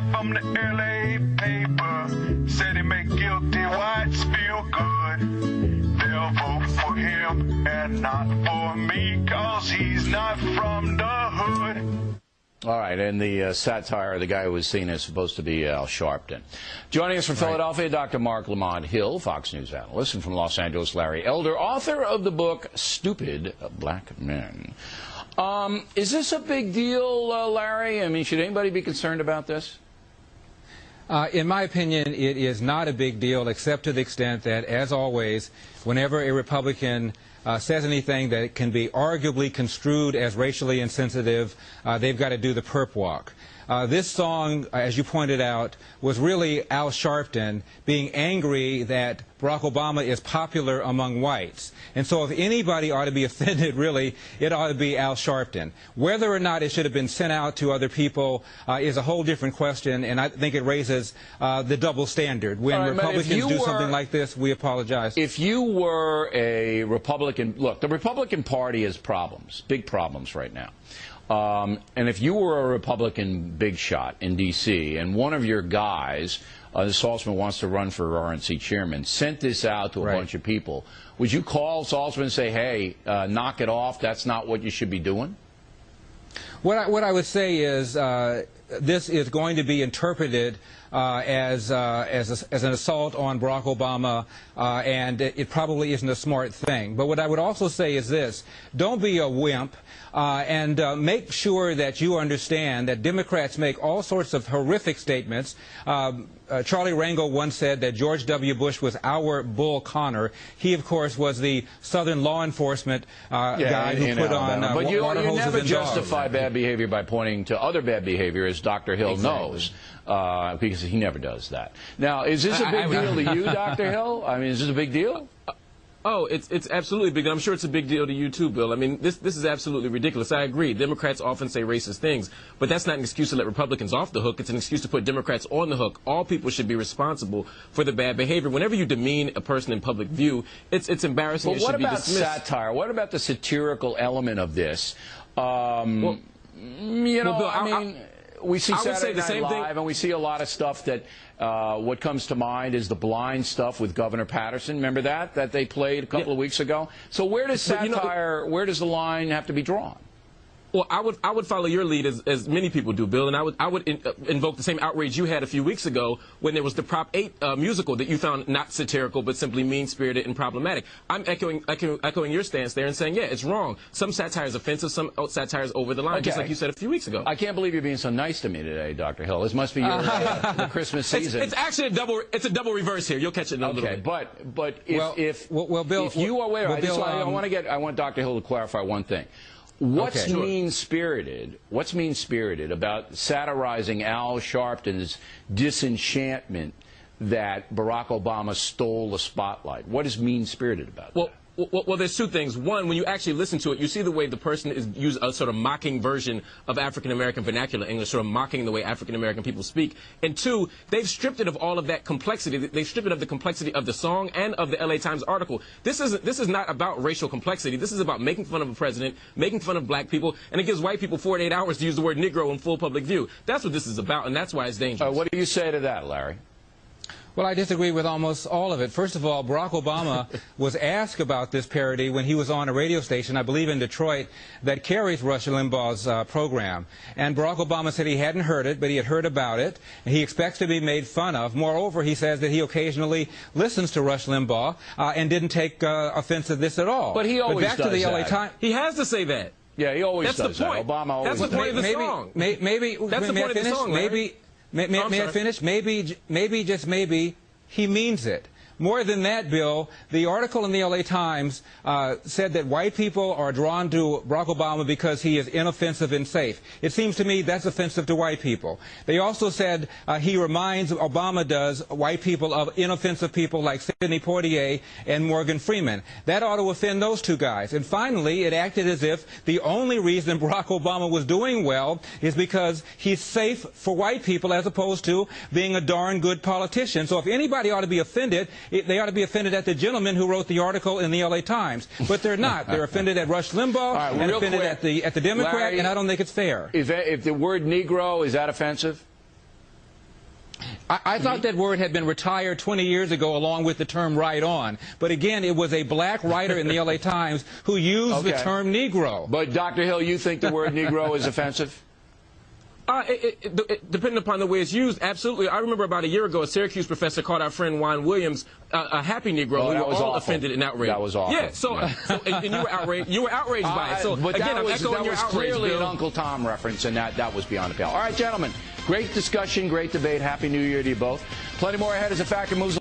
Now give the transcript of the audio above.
guy from the LA paper said he make guilty whites feel good. They'll vote for him and not for me, 'cause he's not from the hood. All right, and the satire, the guy who was seen as supposed to be Al Sharpton. Joining us from Philadelphia, Dr. Mark Lamont Hill, Fox News analyst, and from Los Angeles, Larry Elder, author of the book Stupid Black Men. Is this a big deal, Larry? I mean, should anybody be concerned about this? In my opinion, it is not a big deal, except to the extent that, as always, whenever a Republican says anything that can be arguably construed as racially insensitive, they've got to do the perp walk. This song, as you pointed out, was really Al Sharpton being angry that Barack Obama is popular among whites. And so if anybody ought to be offended, really, it ought to be Al Sharpton. Whether or not it should have been sent out to other people is a whole different question, and I think it raises the double standard. When Republicans do something like this, we apologize. If you were a Republican, look, the Republican Party has problems, big problems right now. And if you were a Republican big shot in D.C. and one of your guys, Saltzman wants to run for RNC chairman, sent this out to a bunch of people, would you call Saltzman and say, hey, knock it off, that's not what you should be doing? What I would say is this is going to be interpreted as an assault on Barack Obama, and it probably isn't a smart thing. But what I would also say is this: don't be a wimp, and make sure that you understand that Democrats make all sorts of horrific statements. Charlie Rangel once said that George W. Bush was our Bull Connor. He, of course, was the Southern law enforcement guy who put on but you water hoses never and justify bad behavior by pointing to other bad behavior, as Dr. Hill knows, because he never does that. Now, is this a big deal to you, Dr. Hill? I mean, is this a big deal? Oh, it's absolutely big. I'm sure it's a big deal to you too, Bill. I mean, this is absolutely ridiculous. I agree. Democrats often say racist things, but that's not an excuse to let Republicans off the hook. It's an excuse to put Democrats on the hook. All people should be responsible for the bad behavior. Whenever you demean a person in public view, it's embarrassing. But what about satire? What about the satirical element of this? You know, Bill, I mean, we see Saturday Night Live, and we see a lot of stuff that what comes to mind is the blind stuff with Governor Patterson. Remember that they played a couple of weeks ago? So where does satire, where does the line have to be drawn? Well, I would follow your lead, as many people do, Bill, and I would invoke the same outrage you had a few weeks ago when there was the Prop 8 musical that you found not satirical but simply mean-spirited and problematic. I'm echoing your stance there and saying, yeah, it's wrong. Some satire is offensive, some satire is over the line, just like you said a few weeks ago. I can't believe you're being so nice to me today, Dr. Hill. This must be your the Christmas season. It's actually a double reverse here. You'll catch it in a little bit. But if you are aware, I want Dr. Hill to clarify one thing. What's mean-spirited? What's mean-spirited about satirizing Al Sharpton's disenchantment that Barack Obama stole the spotlight? What is mean-spirited about that? Well, there's two things. One, when you actually listen to it, you see the way the person is use a sort of mocking version of African-American vernacular English, sort of mocking the way African-American people speak. And two, they've stripped it of all of that complexity. They've stripped it of the complexity of the song and of the LA Times article. This is not about racial complexity. This is about making fun of a president, making fun of black people, and it gives white people 48 hours to use the word Negro in full public view. That's what this is about, and that's why it's dangerous. What do you say to that, Larry? Well, I disagree with almost all of it. First of all, Barack Obama was asked about this parody when he was on a radio station, I believe in Detroit, that carries Rush Limbaugh's program. And Barack Obama said he hadn't heard it, but he had heard about it, and he expects to be made fun of. Moreover, he says that he occasionally listens to Rush Limbaugh and didn't take offense to this at all. But he always does that. LA Times, he has to say that. Yeah, he always does that. Obama always does that. That's the point of the song. Maybe that's the point of the song, Larry. May I finish? Maybe, just maybe, he means it. More than that, Bill, the article in the LA Times said that white people are drawn to Barack Obama because he is inoffensive and safe. It seems to me that's offensive to white people. They also said he reminds, Obama does, white people of inoffensive people like Sidney Poitier and Morgan Freeman. That ought to offend those two guys. And finally, it acted as if the only reason Barack Obama was doing well is because he's safe for white people as opposed to being a darn good politician. So if anybody ought to be offended, they ought to be offended at the gentleman who wrote the article in the LA Times. But they're not. They're offended at Rush Limbaugh and offended at the Democrat, Larry, and I don't think it's fair. If the word Negro, is that offensive? I thought that word had been retired 20 years ago along with the term right on. But again, it was a black writer in the LA Times who used the term Negro. But Dr. Hill, you think the word Negro is offensive? Depending upon the way it's used, absolutely. I remember about a year ago, a Syracuse professor called our friend Juan Williams a happy Negro. We were all offended and outraged. That was awful. Yeah, and you were outraged. You were outraged by it. So but again, I'm echoing your outrage, clearly Bill. an Uncle Tom reference, and that was beyond the pale. All right, gentlemen, great discussion, great debate. Happy New Year to you both. Plenty more ahead as a Factor moves